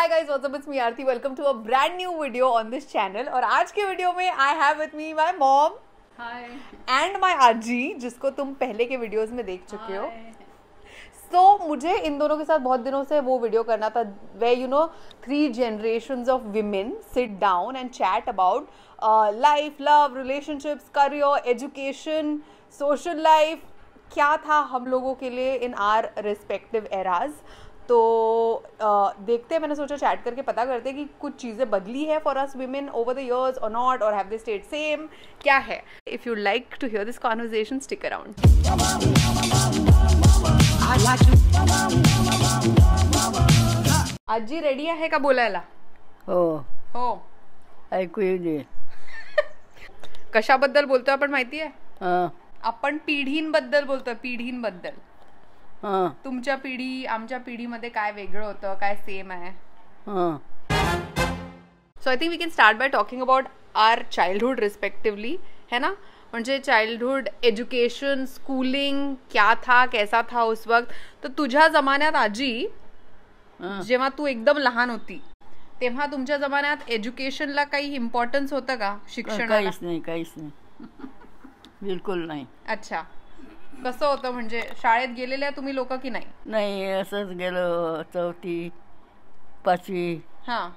High guys, what's up, it's me Aarti. Welcome to a brand new video on this channel. और आज के video में I have with me my mom hi end माय आजी, जिसको तुम पहले के videos में देख चुके हो। तो मुझे इन दोनों के साथ बहुत दिनों से वो वीडियो करना था way you know 3 generations of women sit down end chat about life, love, relationships, career, education, social life, क्या था हम लोगों के लिए इन आर रिस्पेक्टिव एराज। तो देखते हैं, मैंने सोचा चैट करके पता करते हैं कि कुछ चीज़ें बदली है for us women over the years और नॉट, और हैव दे स्टेड सेम, क्या है। If you like to hear this conversation, stick around. आजी रेडी आहे का बोलायला? हो ऐकू येऊ दे. कशाबद्दल बोलतोय आपण माहिती आहे? आपण पिढींबद्दल बोलतोय, पिढींबद्दल. तुमच्या पिढी आमच्या पिढीमध्ये काय वेगळं होतं, काय सेम आहे. So I think we can start by talking about our childhood respectively, है ना. म्हणजे चाइल्डहुड, एज्युकेशन, स्कूलिंग क्या था, कैसा था उस वक्त. तर तुझ्या जमान्यात आजी, जेव्हा तू एकदम लहान होती तेव्हा तुमच्या जमान्यात एज्युकेशनला काही इम्पॉर्टन्स होतं का, शिक्षणाला? काहीच नाही बिलकुल नाही. अच्छा, कसं होतं म्हणजे शाळेत गेलेल्या तुम्ही लोक की नाही? नाही, असंच गेलो 4थी 5वी. हां,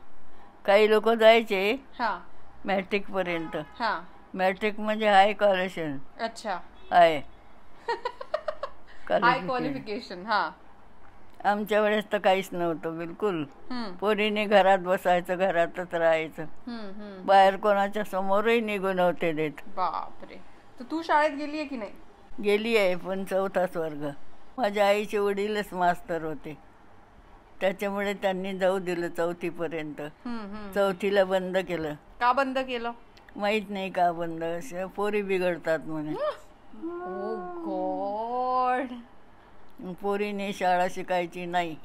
काही लोक जायचे हां, मॅट्रिक पर्यंत. हां. मॅट्रिक म्हणजे हाय क्वालिफिकेशन. अच्छा, हाय हाय क्वालिफिकेशन. हां. आमच्या वेळेस तर काहीच नव्हतं बिलकुल. पोरीने घरात बसायचं, घरातच राहायचं, बाहेर कोणाच्या समोरही निघू नव्हते देत. बापरे. तर तू शाळेत गेली आहे की नाही? गेली आहे, पण 4थाच वर्ग. माझ्या आईचे वडीलच मास्तर होते, त्याच्यामुळे त्यांनी जाऊ दिलं 4थी पर्यंत. 4थीला बंद केलं. का बंद केलं? माहित नाही का बंद. पोरी बिघडतात म्हणे. ओ गॉड. पोरीने शाळा शिकायची नाही.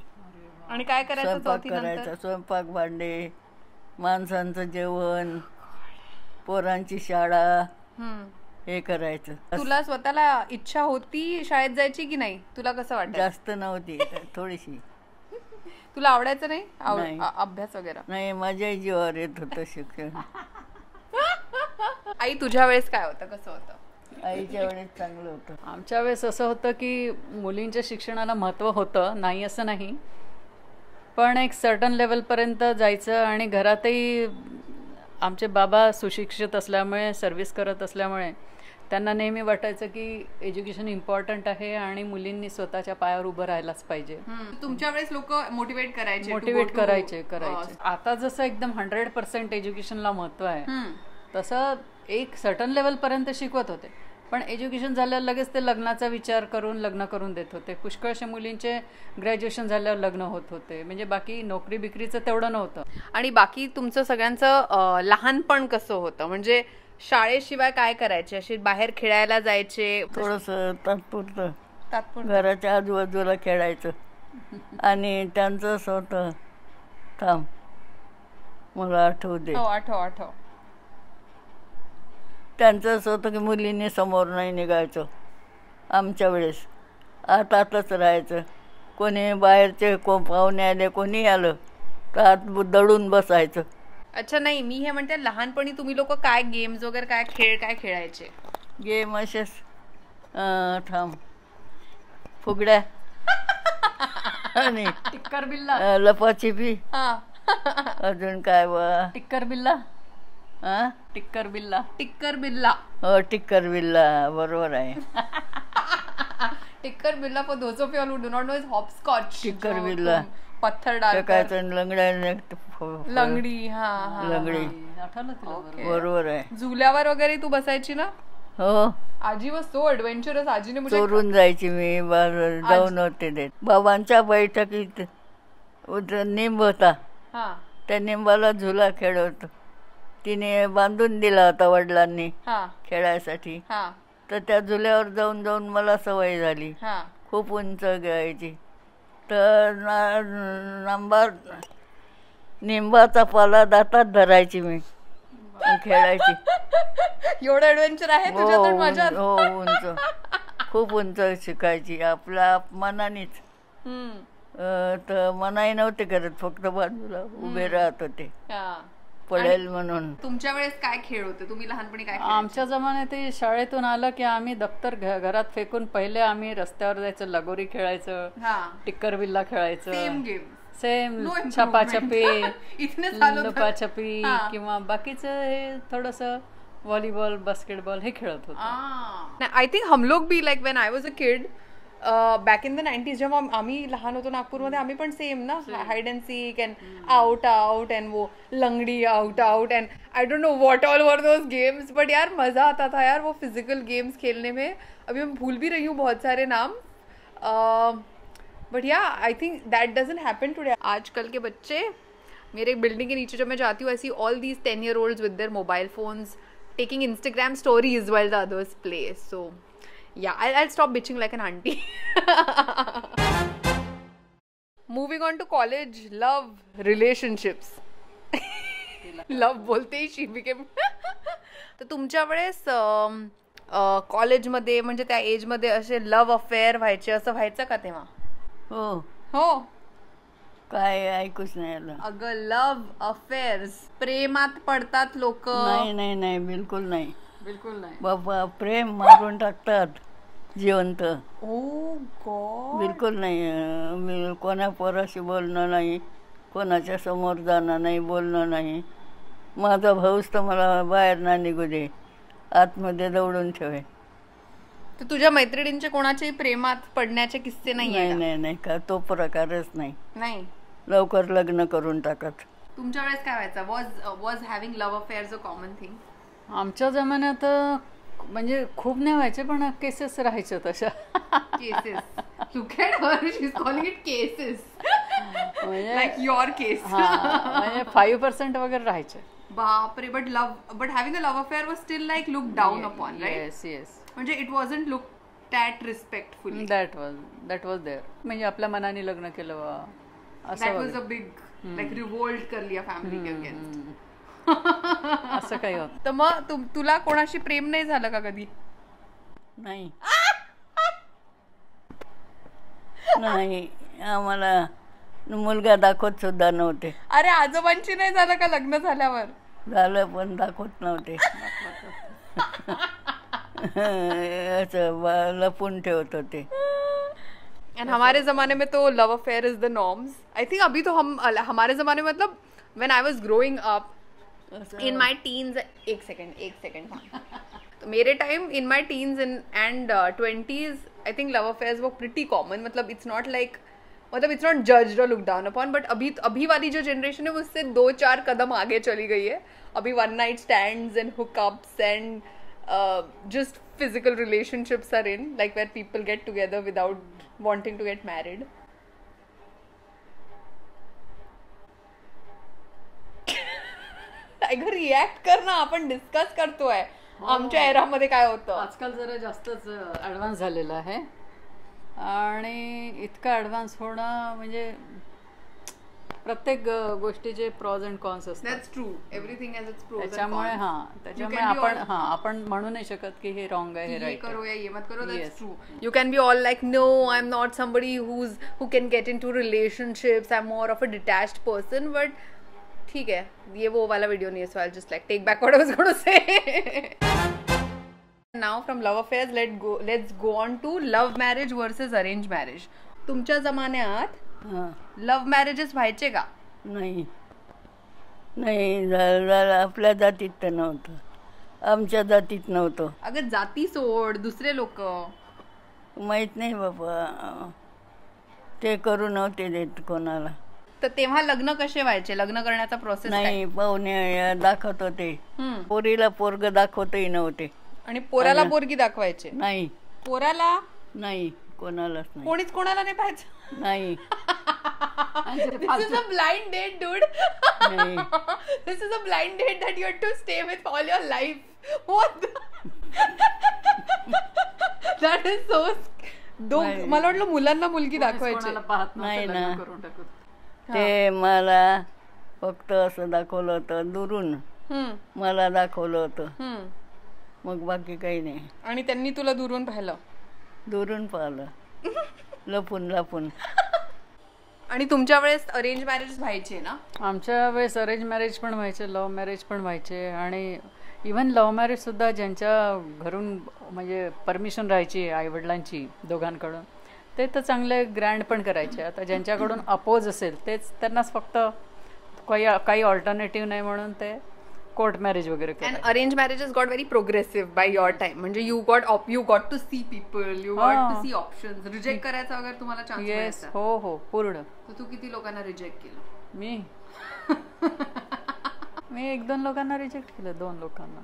आणि काय करायचं? स्वयंपाक करायचा, स्वयंपाक, भांडे, माणसांचं जेवण, पोरांची शाळा, हे करायचं. तुला स्वतःला इच्छा होती शाळेत जायची की नाही? तुला कसं वाटतं? जास्त नव्हती, थोडीशी. तुला आवडायचं नाही अभ्यास वगैरे? नाही, माझ्या जीवावर येत होतं शिक्षण. आई, तुझ्या वेळेस काय होतं, कसं होतं? आईच्या वेळेस चांगलं होतं. आमच्या वेळेस असं होतं की मुलींच्या शिक्षणाला महत्त्व होतं, नाही असं नाही, पण एक सर्टन लेवलपर्यंत जायचं. आणि घरातही आमचे बाबा सुशिक्षित असल्यामुळे, सर्व्हिस करत असल्यामुळे त्यांना नेहमी वाटायचं की एज्युकेशन इम्पॉर्टंट आहे आणि मुलींनी स्वतःच्या पायावर उभं राहायलाच पाहिजे. तुमच्या वेळेस लोक मोटिवेट करायचे. आता जसं एकदम 100% एज्युकेशनला महत्त्व आहे, तसं एक सर्टन लेवलपर्यंत शिकवत होते, पण एज्युकेशन झाल्यावर लगेच ते लग्नाचा विचार करून लग्न करून देत होते. पुष्कळशा मुलींचे ग्रॅज्युएशन झाल्यावर लग्न होत होते, म्हणजे बाकी नोकरी बिकरीचं तेवढं नव्हतं. आणि बाकी तुमचं सगळ्यांचं लहानपण कसं होतं? म्हणजे शाळेशिवाय काय करायचे? असे बाहेर खेळायला जायचे? थोडंसं तात्पुरतं घराच्या आजूबाजूला खेळायचं. आणि त्यांचं असं होतं, थांब मला आठवू दे. आठव. त्यांचं असं होतं की मुलींनी समोर नाही निघायचं आमच्या वेळेस. आताच राहायचं. कोणी बाहेरचे पाहुणे आले, कोणी आलं तर आत दडून बसायचं. अच्छा, नाही, मी हे म्हणते लहानपणी तुम्ही लोक काय गेम्स वगैरे, काय खेळायचे? गेम असेच, थांब, फुगड्या आणि टिक्कर बिल्ला, लपाछिपी, अजून काय बा, टिक्कर बिल्ला. हो, टिक्कर बिल्ला, बरोबर आहे. टिक्कर बिल्ला, for those of you who do not know, is hopscotch. टिक्कर बिल्ला, पत्थर डालकर लंगडी. लंगडी, बरोबर आहे. झुल्यावर वगैरे तू बसायची ना? हो. आजी वॉज सो ॲडव्हेंचरस. आजीने चोरून जायची मी, जाऊन होते देत. बाबांच्या बैठकीत निंब होता, त्या निंबाला झुला खेळवतो. तिने बांधून दिला होता वडिलांनी खेळायसाठी. तर त्या झुल्यावर जाऊन जाऊन मला सवय झाली. खूप उंच घ्यायची. तर निंबाचा पाला दातात धरायची मी, खेळायची. एवढं ऍडव्हेंचर आहे तुझ्यात माझ्यात? हो, उंच, खूप उंच शिकायची, आपल्या मनानेच. तर मनाई नव्हते करत, फक्त बाजूला उभे राहत होते पडेल म्हणून. तुमच्या वेळेस काय खेळ होते, तुम्ही लहानपणी काय? आमच्या जमान्यात ते शाळेतून आलं की आम्ही दप्तर घरात फेकून पहिले आम्ही रस्त्यावर जायचं, लगोरी खेळायचं, टिक्कर बिल्ला खेळायचं, सेम छपाछपी, लपाछपी, किंवा बाकीचं हे थोडंसं व्हॉलीबॉल, बास्केटबॉल हे खेळत होतो. आय थिंक हम लोग भी like when I was a kid back in the 90s जेव्हा आम्ही लहान होतो नागपूरमध्ये, आम्ही पण सेम ना, hide and sick and out out and वो लंगडी out out and I don't know what all were those games, but यार मजा आता था यार वो फिजिकल गेम्स खेलने में. अभी मैं भूल भी रही हूँ बहुत सारे नाम, बट या I think that doesn't happen today. आजकल के बच्चे, मेरे एक बिल्डिंग के नीचे जब मैं जाती हूँ, ऐसी all these 10-year-olds with their mobile phones taking Instagram stories while the others play. So yeah, I'll stop bitching like an auntie. Moving on to college, love, relationships. Love बोलते ही she became. तर तुमच्या वेळेस कॉलेजमध्ये म्हणजे त्या एजमध्ये असे love affair व्हायचे, असं व्हायचं का तेव्हा? हो हो. काय ऐकूच नाही आलं. अगं लव्ह अफेअर्स, प्रेमात पडतात लोक? नाही नाही नाही, बिलकुल नाही, बिलकुल नाही बाबा. प्रेम मारून टाकतात जिवंत. ओ गॉड. बिलकुल नाही. मी कोणा पोराशी बोलणं नाही, कोणाच्या समोर जाणं नाही, बोलणं नाही. माझा भाऊच तर मला बाहेर ना निघू दे, आतमध्ये दौडून ठेवे. तर तुझ्या मैत्रिणींचे कोणाचे प्रेमात पडण्याचे किस्से नाही? नाही नाही, का तो प्रकारच नाही. नाही, लवकर लग्न करून टाकत. तुमच्या वेळेस काय व्हायचं? Was having love affairs a common thing? आमच्या जमान्यात म्हणजे खूप नाही व्हायचे, पण केसेस राहायच्या तशा. Cases? Look at her, she is calling it cases, like your case. म्हणजे 5% वगैरे राहायचे. बापरे. But having a love affair was still like look down upon, right? Yes yes. म्हणजे it wasn't look that respectfully. That was there. म्हणजे आपल्या मनाने लग्न केलं असं. That was a big like revolt कर लिया फॅमिली के अगेन्स्ट. असं काही होत. तर मग तुला कोणाशी प्रेम नाही झालं का कधी? नाही नाही, आम्हाला मुलगा दाखवत सुद्धा नव्हते. अरे आजोबांची नाही झालं का लग्न झाल्यावर? झालं, पण दाखवत नव्हते. लपून ठेवत होते. एंड हमारे जमाने में तो love affair is the norms. I think अभी तो हमारे जमाने में, मतलब when I was growing up in my teens, एक सेकंड तो मेरे time in my teens and 20s I think love affairs वो प्रिटी कॉमन. मतलब इट्स नॉट लाइक, मतलब इट्स नॉट जज्ड और लुक डाउन अपॉन. बट अभी वाली जो जनरेशन है उससे 2-4 कदम आगे चली गई है. अभी one Knight stands end hookups end just physical relationships are in, like where people get together without wanting to get married. अगं रिॲक्ट कर ना, आपण डिस्कस करतोय आमच्या एरामध्ये काय होतं. आजकाल जरा जास्तच ऍडव्हान्स झालेलं आहे, आणि इतकं ऍडव्हान्स होणं म्हणजे प्रत्येक गोष्टीचे प्रॉज अँड कॉन्स असतात. That's true, everything has its pros. त्याच्यामुळे आपण म्हणू नाही शकत की हे रॉंग आहे, हे राईट करो या ये मत करो. That's true. You can be all like no, I am not somebody who can get into relationships, I am more of a detached person. But ठीक है, ये वो वाला वीडियो नहीं है, so I just like take back what I was going to say. Now from love affairs let's go on to love marriage versus arrange marriage. तुमच्या जमान्यात लव्ह मॅरेजेस व्हायचे का? नाही नाही, आपल्या जातीत तर नव्हतं, आमच्या जातीत नव्हतं. अगं जाती सोड, दुसरे लोक माहित नाही बाबा, ते करू नव्हते देत कोणाला. तर तेव्हा लग्न कसे व्हायचे? लग्न करण्याचा प्रोसेस नाही, पाहुणे दाखवत होते, पोरीला पोरग दाखवतही नव्हते. आणि पोराला पोरगी दाखवायचे? नाही, पोराला नाही, कोणालाच नाही, कोणीच कोणाला नाही पाहायचं. नाही. This is a blind date, dude. This is a blind date that you have to stay with all your life. What? That is so. मला वाटलं मुलांना मुलगी दाखवायची. नाही ना, ते मला फक्त असं दाखवलं होतं दुरून, मला दाखवलं होतं, मग बाकी काही नाही. आणि त्यांनी तुला दुरून पाहिलं? दुरून पाहिलं, लपून लपून. आणि तुमच्या वेळेस अरेंज मॅरेज व्हायचे ना? आमच्या वेळेस अरेंज मॅरेज पण व्हायचे, लव्ह मॅरेज पण व्हायचे. आणि इवन लव्ह मॅरेज सुद्धा ज्यांच्या घरून म्हणजे परमिशन राहायची आईवडिलांची दोघांकडून, ते तर चांगले ग्रँड पण करायचे. आता ज्यांच्याकडून अपोज असेल तेच त्यांनाच फक्त काही ऑल्टरनेटिव्ह नाही म्हणून ते कोर्ट मॅरेज वगैरे. And arrange marriages got very progressive by your time. म्हणजे you got to see people, you got to see options. Reject करायचा वगैरे तुम्हाला चान्स मिळायचा? हो पूर्ण. तू किती लोकांना रिजेक्ट केलं? मी 1-2 लोकांना रिजेक्ट केलं, 2 लोकांना.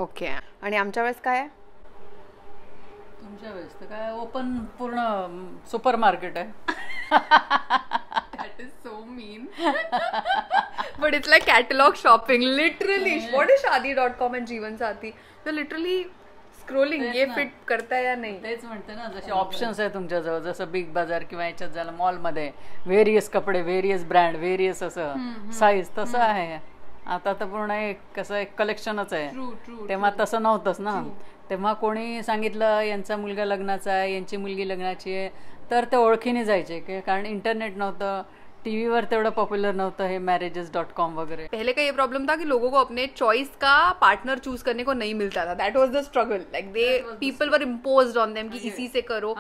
ओके. आणि आमच्या वेळेस काय? तुमच्या वेळेस तर काय ओपन पूर्ण सुपर मार्केट आहे. That is so mean. But it's like catalog shopping, literally. What is Shaadi.com and Jeevan Sathi? They're literally scrolling. ये फिट करता या नाही. तेच म्हणते ना, जसे ऑप्शन्स आहे तुमच्याजवळ, जसं बिग बाजार किंवा याच्यात झालं मॉलमध्ये व्हेरियस कपडे, व्हेरियस ब्रँड, व्हेरियस असं साईज, तसं आहे आता. तर पूर्ण एक कसं एक कलेक्शनच आहे. तेव्हा तसं नव्हतंच ना. तेव्हा कोणी सांगितलं यांचा मुलगा लग्नाचा आहे, यांची मुलगी लग्नाची आहे, तर ते ओळखीने जायचे, कारण इंटरनेट नव्हतं, टीवीवर तेवढं पॉप्युलर नव्हतं हे marriages.com वगैरह. पहले का ये प्रॉब्लम था कि लोगों को अपने चॉइस का पार्टनर चूज करने को नहीं मिलता था. दैट वाज the struggle. Like they people were imposed on them कि इसी से करो.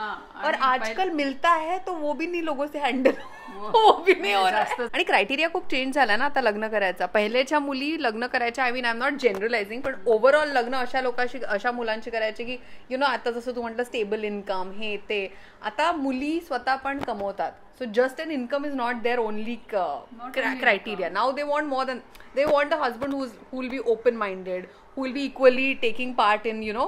और आजकल मिलता है तो वो भी नहीं लोगों से हँडल हो भी नाही हो रहा. आणि क्रायटेरिया खूप चेंज झाला ना आता लग्न करायचा. पहिलेच्या मुली लग्न करायच्या, I mean I am not generalising, पण ओव्हरऑल लग्न अशा लोकांशी, अशा मुलांशी करायचे की यु नो, आता जसं तू म्हटलं स्टेबल इन्कम हे ते. आता मुली स्वतः पण कमवतात. So just an income is not their only criteria. Now they want more than, they want a husband who will be open-minded, who will be equally taking part in, you know,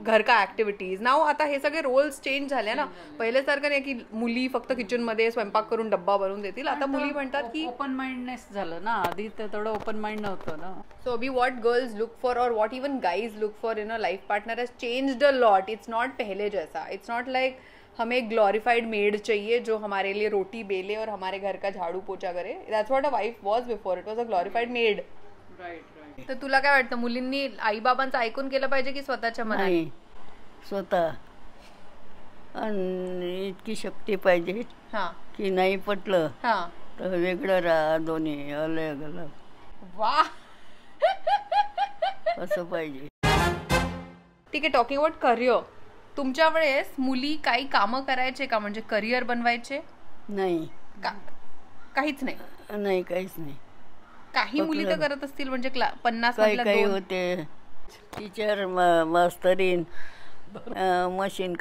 घर का activities. नाव आता हे सगळे Rolls change झाले ना. पहिल्यासारखं नाही की मुली फक्त किचन मध्ये स्वयंपाक करून डब्बा बनवून देतील. आता मुली म्हणतात की ओपन माइंडनेस झालं ना. आधी तेवढं ओपन माइंड नव्हतं ना. सो अभी व्हॉट गर्ल्स लुक फॉर और what even guys look for in a life partner has changed a lot. It's not पहले जैसा. इट्स नॉट लाइक हमें एक ग्लोरिफाइड मेड चाहिए जो हमारे लिए रोटी बेले और हमारे घर का झाड़ू पोछा करे. दैट्स व्हाट अ वाइफ वाज before. It was a glorified made. Right. तर तुला काय वाटतं, मुलींनी आई बाबांचं ऐकून केलं पाहिजे की स्वतःच्या मनाने? स्वतः. आणि इतकी शक्ती पाहिजे की नाही पटलं तर वेगळं राहा, दोन्ही अलग अलग. वा, असं पाहिजे. ठीक आहे. टॉकिंग अबाउट करिअर, तुमच्या वेळेस मुली काही कामं करायचे का, म्हणजे करिअर बनवायचे? नाही, काहीच नाही. नाही, काहीच नाही. काही मुली तर करत असतील, म्हणजे 50 काही होते टीचर, मास्तरीन, मशीन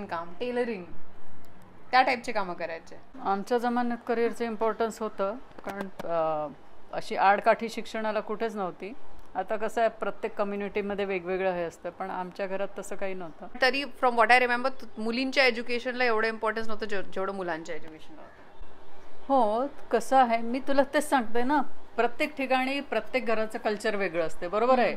काम, टेलरिंग, त्या टाईपचे कामं करायचे. आमच्या जमान्यात करिअरचं इम्पॉर्टन्स होतं, कारण अशी आडकाठी शिक्षणाला कुठेच नव्हती. आता कसं आहे, प्रत्येक कम्युनिटीमध्ये वेगवेगळं हे असतं, पण आमच्या घरात तसं काही नव्हतं. तरी फ्रॉम व्हॉट आय रिमेंबर, मुलींच्या एज्युकेशनला एवढं इम्पॉर्टन्स नव्हतं जेवढं मुलांच्या एज्युकेशनला होतं. हो, कसं आहे, मी तुला तेच सांगते ना, प्रत्येक ठिकाणी प्रत्येक घराचं कल्चर वेगळं असते. बरोबर आहे.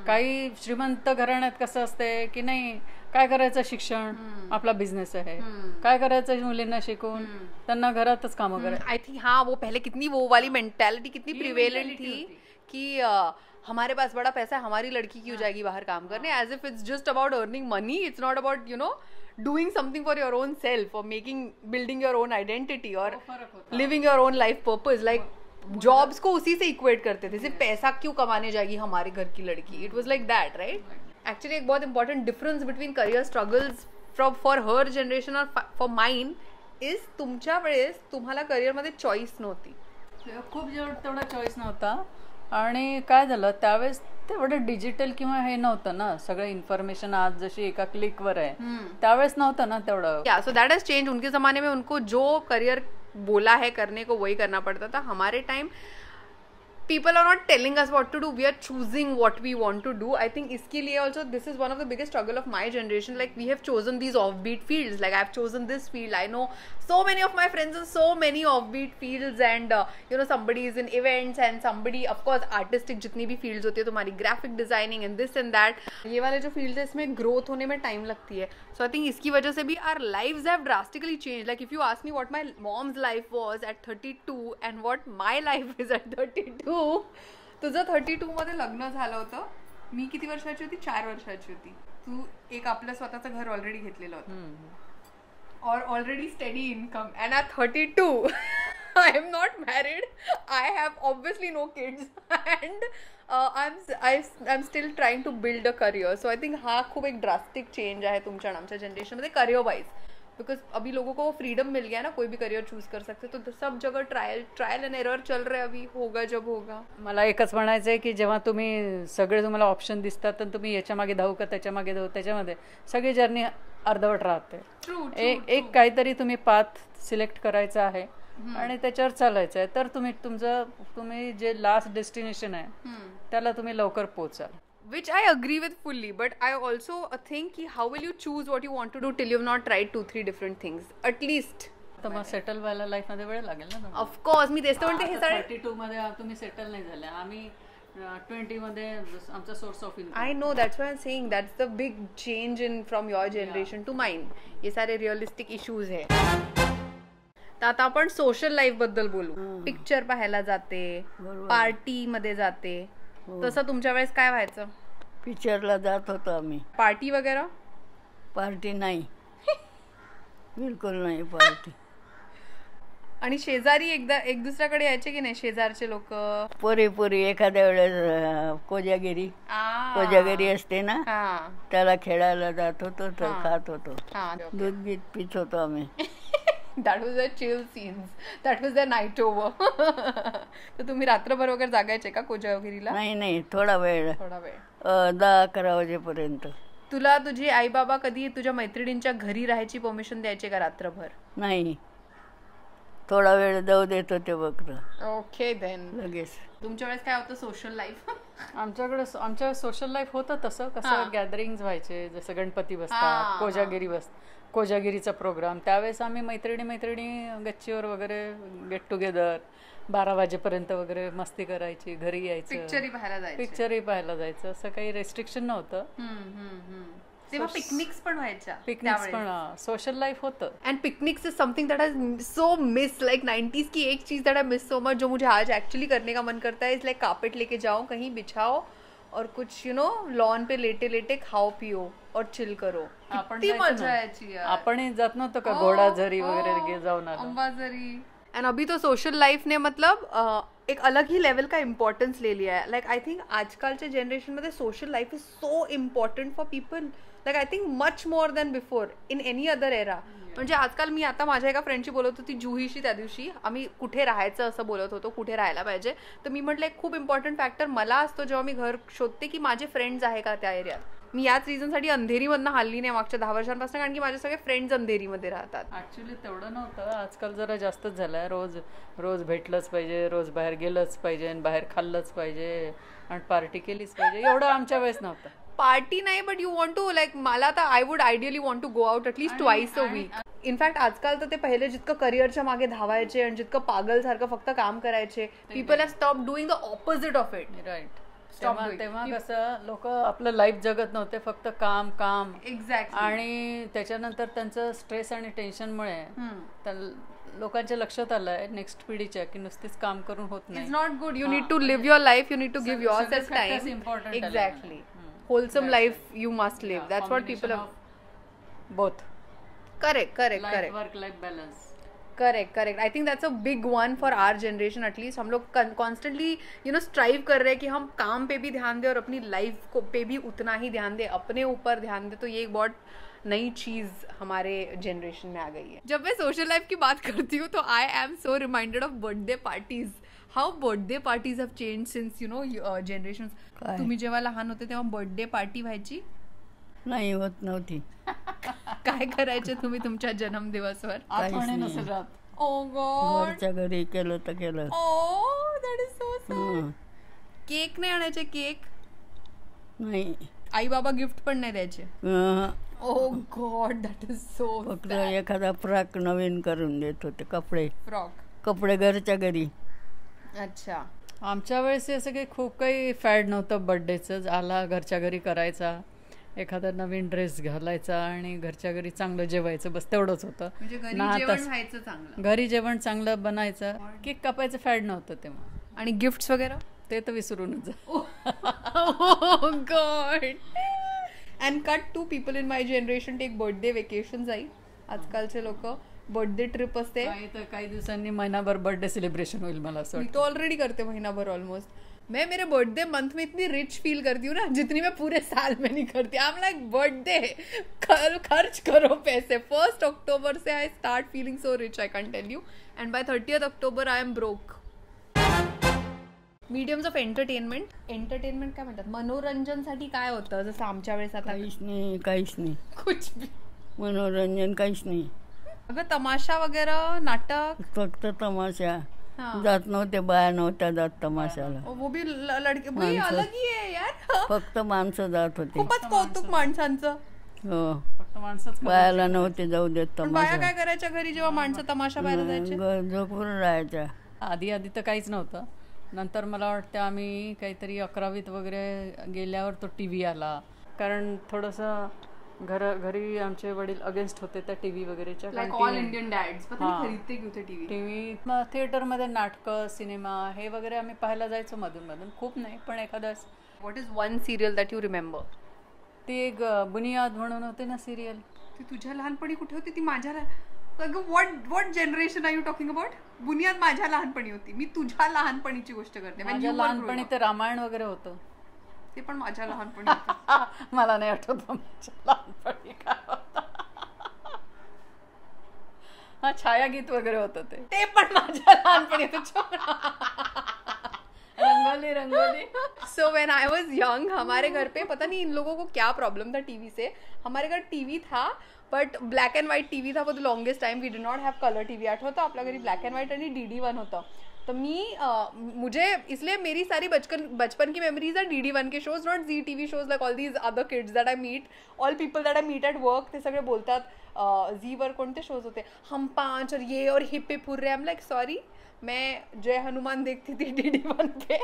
काही श्रीमंत घराण्यात कसं असते की नाही, काय करायचं शिक्षण, आपला बिझनेस आहे, काय करायचं मुलींना शिकून, त्यांना घरातच कामं करायचं. आय थिंक वो पहले कितनी वो वाली मेंटैलिटी कितनी प्रिवेलेंट थी कि हमारे पास बड़ा पैसा है, हमारी लड़की क्यों जाएगी बाहर काम करने, as if it's just about earning money. It's not about, you know, doing something for your own self or building your own identity or living your own life purpose. Like jobs को उसी से equate करते थे, सिर्फ पैसा क्यों कमाने जाएगी हमारे घर की लड़की. It was like that, right? Actually एक बहुत important difference between career struggles for her generation or for mine is तुमच्या वेळेस तुम्हाला करिअर मध्ये चॉईस नव्हती. खूप तेवढा चॉईस नव्हता. आणि काय झालं, त्यावेळेस तेवढं डिजिटल किंवा हे नव्हतं ना, सगळं इन्फॉर्मेशन आज जशी एका क्लिकवर आहे, त्यावेळेस नव्हतं ना तेवढं. So that has change. उनके जमाने में उनको जो करियर बोला है करने को वही करना पड़ता था. हमारे time people are not telling us what to do, we are choosing what we want to do. I think iske liye also this is one of the biggest struggle of my generation. Like we have chosen these offbeat fields, like I've chosen this field. I know so many of my friends in so many offbeat fields, and you know, somebody is in events and somebody, of course, artistic जितनी भी fields होती है तुम्हारी, graphic designing and this and that, ये वाले जो fields है इसमें growth होने में time लगती है. So I think इसकी वजह से भी our lives have drastically changed. Like if you ask me what my mom's life was at 32 and what my life is at 32. तुझं 32 मध्ये लग्न झालं होतं, मी किती वर्षाची होती? 4 वर्षाची होती. तू एक आपलं स्वतःचं घर ऑलरेडी घेतलेलं होतं. or already steady income, and at 32 I am not married, I have obviously no kids, and I'm still trying to build a career. So I think हा खूप एक ड्रास्टिक चेंज आहे तुमच्या आणि आमच्या जनरेशन मध्ये करियर वाइज, बिकॉज अभी लोगों को फ्रीडम मिल गया ना, कोई भी करियर चूज कर सकते, तो सब जगह ट्रायल एंड एरर चल रहा है. अभी होगा जब होगा. मला एकच म्हणायचं आहे की जेव्हा तुम्ही सगळे तुम्हाला ऑप्शन दिसतात तर तुम्ही याच्या मागे धावू का त्याच्या मागे धावू, त्याच्यामध्ये सगळी जर्नी अर्धवट राहते. एक काहीतरी तुम्ही पाथ सिलेक्ट करायचं आहे आणि त्याच्यावर चालायचं आहे, तर तुम्ही जे लास्ट डेस्टिनेशन आहे त्याला तुम्ही लवकर पोहोचाल. Which I agree with fully, but I also think कि how will you choose what you want to do till you've not tried 2-3 different things at least. तर मग सेटल व्हायला लाईफ मध्ये वेळ लागेल ना. ऑफकोर्स मी तेच तर म्हणते. हे 32 मध्ये तुम्ही सेटल नाही झाले, आम्ही 20 मध्ये आमचा source of income. I know, that's why I'm saying that's the big change in from your generation to mine. ये सारे रिअलिस्टिक इश्यूज है. तर आता आपण सोशल लाईफ बद्दल बोलू. पिक्चर पाहायला जाते, पार्टी मध्ये जाते, तसं तुमच्या वेळेस काय व्हायचं? पिक्चरला जात होतो आम्ही. पार्टी वगैरे? पार्टी नाही, बिलकुल नाही पार्टी. आणि शेजारी एक दुसऱ्याकडे यायचे की नाही शेजारचे लोक? पुरी एखाद्या वेळेस कोजागिरी असते ना, त्याला खेळायला जात होतो, तर खात होतो, दूध बीत पित होतो आम्ही. That was a chill scenes. That was their night over. तर तुम्ही रात्रभर वगैरे जागायचे का कोजागिरीला? नाही, थोडा वेळ 10-11 वाजेपर्यंत. तुला तुझे आई बाबा कधी तुझ्या मैत्रिणींच्या घरी राहायची परमिशन द्यायचे का रात्रभर? नाही, थोडा वेळ जाऊ देत होते फक्त. Okay then. लगेच. तुमच्या वेळेस काय होतं सोशल लाईफ? आमच्या सोशल लाईफ होतं तसं. कसं गॅदरिंग व्हायचे, जसं गणपती बसतात, कोजागिरीचा प्रोग्राम, त्यावेळेस आम्ही मैत्रिणी गच्चीवर वगैरे गेट टुगेदर 12 वाजेपर्यंत वगैरे मस्ती करायची, घरी यायचं, पिक्चरही पाहायला जायचं. असं काही रेस्ट्रिक्शन नव्हतं. तेव्हा पिकनिक्स पण व्हायच्या. पिकनिक्स पण सोशल लाईफ होतं. And picnics is something that I so miss, like 90s की एक चीज that I miss so much, जो मुझे आज एक्चुअली करने का मन करता है, इज लाइक कारपेट लेके जाओ, कहीं बिछाओ और कुछ लॉन पे लेटे लेटे खाओ पियो और चिल करो. किती मजा यायची. आपण जात नव्हतं का घोडाझरी वगैरे जाऊन अंबाझरी. एंड अभी तो सोशल लाइफ ने मतलब एक अलग ही लेवल का इम्पॉर्टन्स ले लिया है. लाइक आई थिंक आजकालच्या जनरेशन मध्ये social life is so important for people, like I think much more than before in any other era. म्हणजे आजकाल मी आता माझ्या एका फ्रेंडशी बोलत होती जुहीशी, त्या दिवशी आम्ही कुठे राहायचं असं बोलत होतो, कुठे राहायला पाहिजे. तर मी म्हटलं एक खूप इम्पॉर्टंट फॅक्टर मला असतो जेव्हा मी घर शोधते की माझे फ्रेंड्स आहे का त्या एरियात. मी याच रिझनसाठी अंधेरीमधनं हल्ली नाही मागच्या 10 वर्षांपासून, कारण की माझे सगळे फ्रेंड्स अंधेरीमध्ये राहतात. ऍक्च्युली तेवढं नव्हतं, आजकाल जरा जास्तच झालंय. रोज भेटलंच पाहिजे, रोज बाहेर गेलंच पाहिजे, बाहेर खाल्लंच पाहिजे आणि पार्टी केलीच पाहिजे. एवढं आमच्या वेळेस नव्हतं. पार्टी नाही, but you want to like, मला तर I would ideally want to go out at least twice a week. In fact आजकाल तर ते पहिले जितकं करिअरच्या मागे धावायचे आणि जितकं पागल सारखं फक्त काम करायचे, people have stop doing the opposite of it. Right. तेव्हा कसं लोक आपलं लाईफ जगत नव्हते, फक्त काम. एक्झॅक्टली. आणि त्याच्यानंतर त्यांचं स्ट्रेस आणि टेन्शनमुळे लोकांच्या लक्षात आलंय नेक्स्ट पिढीच्या की नुसतीच काम करून होत नाही. It's not good. You need to live your life, you need to give yourself time. Exactly. wholesome life you must live. That's what people have. Both. Correct. Work life balance. Correct. I think that's a big one for our generation at least. हम लोग constantly strive कर रहे हैं कि हम काम पे भी ध्यान दें और अपनी लाइफ को पे भी उतना ही ध्यान दें, अपने ऊपर ध्यान दें. तो ये एक बहुत नई चीज हमारे जनरेशन में आ गई है. जब मैं सोशल लाइफ की बात करती हूँ तो I am so reminded of birthday parties. How birthday parties have change since generation. तुम्ही जेव्हा लहान होते तेव्हा बर्थडे पार्टी व्हायची? नाही, होत नव्हती. काय करायचे तुम्ही तुमच्या जन्मदिवसावर? ओ गॉड. घरच्या घरी केलं तर केलं. ओ that is so sad. Cake नाही आणायचे? केक नाही. आई बाबा गिफ्ट पण नाही द्यायचे? ओ गॉड, दॅट इज सो. फक्त एखादा फ्रॉक नवीन करून देत होते. कपडे घरच्या घरी. अच्छा. आमच्या वेळेस असं काही खूप काही फॅड नव्हतं. बर्थडेचं आला घरच्या घरी करायचा, एखादा नवीन ड्रेस घालायचा आणि घरच्या घरी चांगलं जेवायचं, बस तेवढंच होतं. घरी जेवण चांगलं बनायचं. केक कापायचं फॅड नव्हतं तेव्हा. आणि गिफ्ट्स वगैरे ते तर विसरूनच. God. And cut to people in my generation take birthday vacation. आजकालचे लोक बर्थडे ट्रिप असते, काही दिवसांनी महिनाभर बर्थडे सेलिब्रेशन होईल. मला असं मी तो ऑलरेडी करते महिनाभर ऑलमोस्ट. मैं मेरे बर्थडे मंथ में इतनी रिच फील करती हूँ ना जितनी मैं पूरे साल में नहीं करती. आई एम लाइक बर्थडे खर्च करो पैसे. 1 अक्टूबर से I start feeling so rich, I can tell you. And by 30 October I am broke. Mediums of entertainment काय म्हणतात, मनोरंजनसाठी काय होतं जसं आमच्या वेळेस आता काहीच नाही कुछ भी मनोरंजन काहीच नाही. अगं तमाशा वगैरे नाटक, फक्त तमाशा. जात नव्हते, बाया नव्हत्या जात तमाशाला. वो भी लड़के भाई अलग ही आहे यार. फक्त माणसं जात होते. खूपच कौतुक माणसांचं. हो, फक्त माणसंच बायाला नव्हते जाऊ देत बाया तमाशा. काय करायच्या घरी जेव्हा माणसं तमाशा पाहायला जायचे? झोपून राहायच्या. आधी तर काहीच नव्हतं. नंतर मला वाटतं आम्ही काहीतरी 11वीत वगैरे गेल्यावर तो टी व्ही आला. कारण थोडंसं घरी आमचे वडील अगेन्स्ट होते त्या टीव्ही वगैरेच्या. ऑल इंडियन डॅड्स खरीदते की होते टीव्ही. थिएटरमध्ये नाटकं, सिनेमा हे वगैरे आम्ही पाहायला जायचो मधून मधून, खूप नाही पण एखादंच. What is one serial that you remember? ती एक बुनियाद म्हणून होती ना सिरियल. ती तुझ्या लहानपणी कुठे होती? ती माझ्या what generation are you talking about? Buniyaad माझ्या लहानपणी होती. मी तुझ्या लहानपणीची गोष्ट करते. माझ्या लहानपणी ते रामायण वगैरे होतं. ते पण माझ्या लहानपणी. मला नाही आठवत माझ्या लहानपणी काय होतं. हा छायागीत वगैरे होतं ते पण माझ्या लहानपणी होतं. रंगोली. सो व्हेन आई वाज यंग, हमारे घर पे पता नहीं इन लोगों को क्या प्रॉब्लम था टीवी से. हमारे घर टीवी था but black and white TV था for the longest time. We did not have colour TV. आठवतं आपल्या घरी ब्लॅक अँड व्हाईट आणि DD1 होतं. तो मुझे इसलिए मेरी सारी बचपन की मेमोरीज आर DD1 के shows, not Zee TV shows like all these other kids that I meet, all people that I meet at work. ते सगळे बोलतात झीवर कोणते शोज होते, हम 5 और ये और hip hip hurray. I am like sorry, मैं जय हनुमान देखती थी DD1 पे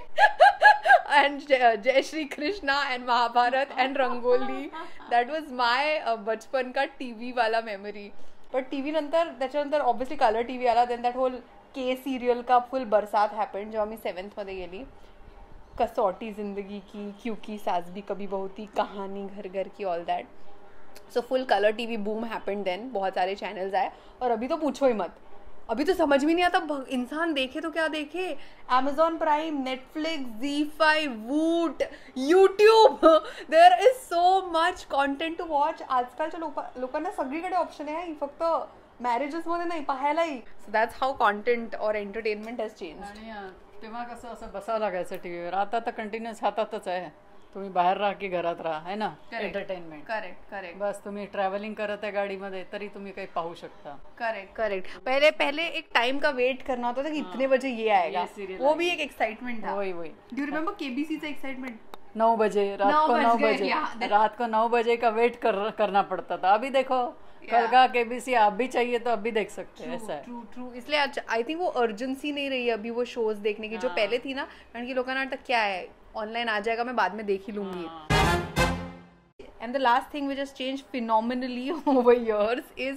and Jai Shri Krishna and Mahabharat and Rangoli. That was my बचपन का टीव्ही वाला मेमोरी. बट टीव्ही नंतर त्याच्यानंतर ऑब्विसली कलर टीव्ही आला. देन दॅट होल के सिरियल का फुल बरसात हॅपन जेव्हा मी 7th मध्ये गेली. कसौटी जिंदगी की, क्योंकि सास भी कभी बहू थी, कहानी Ghar Ghar Kii, all that. So full colour TV boom happened then. बहुत सारे चैनल्स आए और अभी तो पूछो ही मत. अभी तो समझ में नहीं आता इंसान देखे तो क्या देखे. Amazon prime, Netflix, ZEE5, Voot, YouTube, there is so much content to watch. आजकालच्या लोकांना सगळीकडे ऑप्शन आहे, फक्त मॅरेजेस मध्ये नाही, पाहायलाही. सो दॅट्स हाऊ कॉन्टेंट और एंटरटेनमेंट हॅज चेंज्ड. आणि तेव्हा कसं असं बसावं लागायचं टीव्हीवर. आता तर कंटिन्युअस हातातच आहे. तुम्ही बाहेर राहा की घरात राहा, है ना, एंटरटेनमेंट. करेक्ट. बस तुम्ही ट्रॅव्हलिंग करत आहे गाडीमध्ये तरी तुम्ही काही पाहू शकता. करेक्ट. पहले एक टाइम का वेट करना होता था कि इतने बजे ये आएगा. वो भी एक एक्साइटमेंट था. वही. Do you remember KBC say excitement? 9 बजे रात को 9 बजे का वेट करना पड़ता था. अभी देखो कल का KBC आप भी चाहिए तो अब भी देख सकते हैं. ऐसा है. ट्रू. इसलिए आई थिंक वो अर्जेंसी नहीं रही अभी वो शोज देखने की जो पहले थी ना, कारण की लोगों ने क्या है ऑनलाइन आ जाएगा, मैं बाद में देख ही लूंगी. And the last thing which has changed phenomenally over years is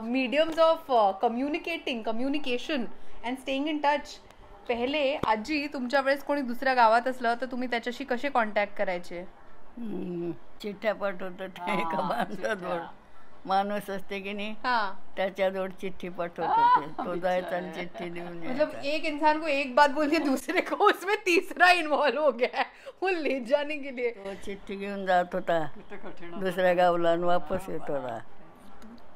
mediums of communication and staying in touch. पहिले आजी तुमच्या वेळेस कोणी दुसऱ्या गावात असलं तर तुम्ही त्याच्याशी कसे कॉन्टॅक्ट करायचे? चिठ्ठ्या पाठवत होते. एका माणसाजवळ माणूस असते की नाही, त्याच्याजवळ चिठ्ठी पाठवत होते. तो जायचा आणि चिठ्ठी देऊन. मतलब एक इंसान को एक बात बोलिए, दूसरे को उसमें तीसरा इन्वॉल्व हो गया है वो ले जाने के लिए. तो चिठ्ठी घेऊन जात होता दुसऱ्या गावला आणि वापस येत होता.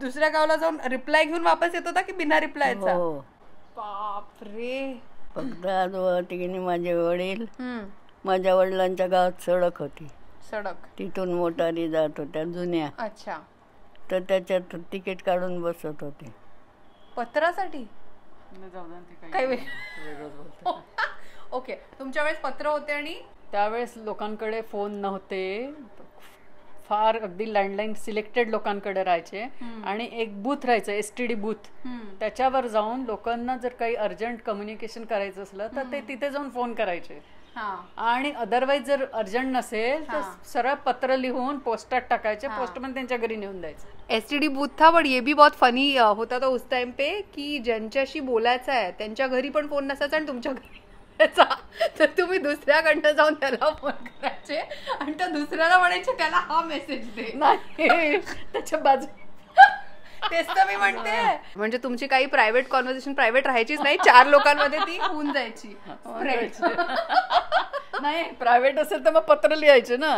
दुसऱ्या गावला जाऊन रिप्लाय घेऊन वापस येत होता की बिना रिप्लायचा? हो. बापरे. फक्त आजोबा माझे वडील, माझ्या वडिलांच्या गावात सडक होती. तिथून मोटारी जात होत्या जुन्या. अच्छा. तर त्याच्यात तिकीट काढून बसत होते. पत्रासाठी? ओके. तुमच्या वेळेस पत्र होते आणि त्यावेळेस लोकांकडे फोन नव्हते. फार अगदी लँडलाईन सिलेक्टेड लोकांकडे राहायचे आणि एक बूथ राहायचं, STD बूथ. त्याच्यावर जाऊन लोकांना जर काही अर्जंट कम्युनिकेशन करायचं असलं तर ते तिथे जाऊन फोन करायचे. आणि अदरवाईज जर अर्जंट नसेल तर सरळ पत्र लिहून पोस्टात टाकायचे. पोस्टमॅन त्यांच्या घरी नेऊन द्यायचे. STD बूथ था. बट ये भी बहुत फनी होता था उस टाइम पे की ज्यांच्याशी बोलायचं आहे त्यांच्या घरी पण फोन नसायचा आणि तुमच्या घरी तर तुम्ही दुसऱ्याकडनं जाऊन त्याला फोन करायचे आणि त्या दुसऱ्याला म्हणायचे त्याला हा मेसेज दे. नाही त्याच्या बाजू तेच तर मी म्हणते. म्हणजे तुमची काही प्रायव्हेट कॉन्व्हर्सेशन प्रायव्हेट राहायचीच नाही, 4 लोकांमध्ये ती होऊन जायची. नाही प्रायव्हेट असेल तर मग पत्र लिहायचे ना,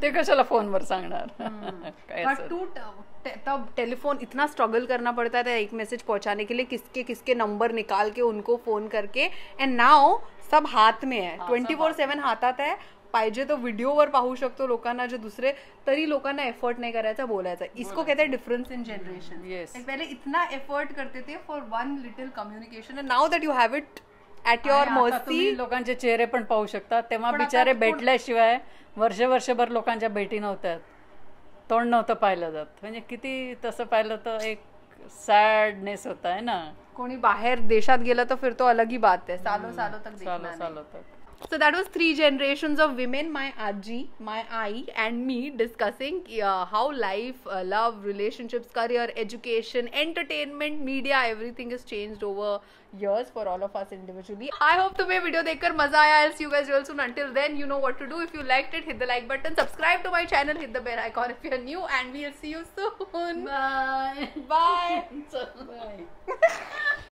ते कशाला फोनवर सांगणार. तब टेलीफोन इतना स्ट्रगल करना पड़ता था एक मैसेज पहुंचाने के लिए, किसके किसके नंबर निकाल के उनको फोन करके. एंड नाउ सब हात में आहे, 24/7 हातात आहे. पाहिजे तो व्हिडिओवर पाहू शकतो लोकांना, जे दुसरे तरी लोकांना एफर्ट नाही करायचा बोलायचा. इसको कहते हैं डिफरेंस इन जनरेशन. पहले इतना एफर्ट करते थे for one little communication, end now that you have it at your mercy. लोकांचे चेहरे पण पाहू शकता. तेव्हा बिचारे भेटल्याशिवाय वर्षभर लोकांच्या भेटी नव्हत्या, तोंड नव्हतं पाहिलं जात. म्हणजे किती तसं पाहिलं तर एक सॅडनेस होता है ना. कोणी बाहेर देशात गेलं तर फिर तो अलग ही बात है, सालों तक. So that was 3 generations of women, my Aji, my Ai and me, discussing how life, love, relationships, career, education, entertainment, media, everything has changed over years for all of us individually. I hope तुम्हें video देखकर मजा आया. I'll see you guys real soon. Until then, you know what to do. If you liked it, hit the like button, subscribe to my channel, hit the bell icon if you're new, and we'll see you soon. Bye. Bye. Bye.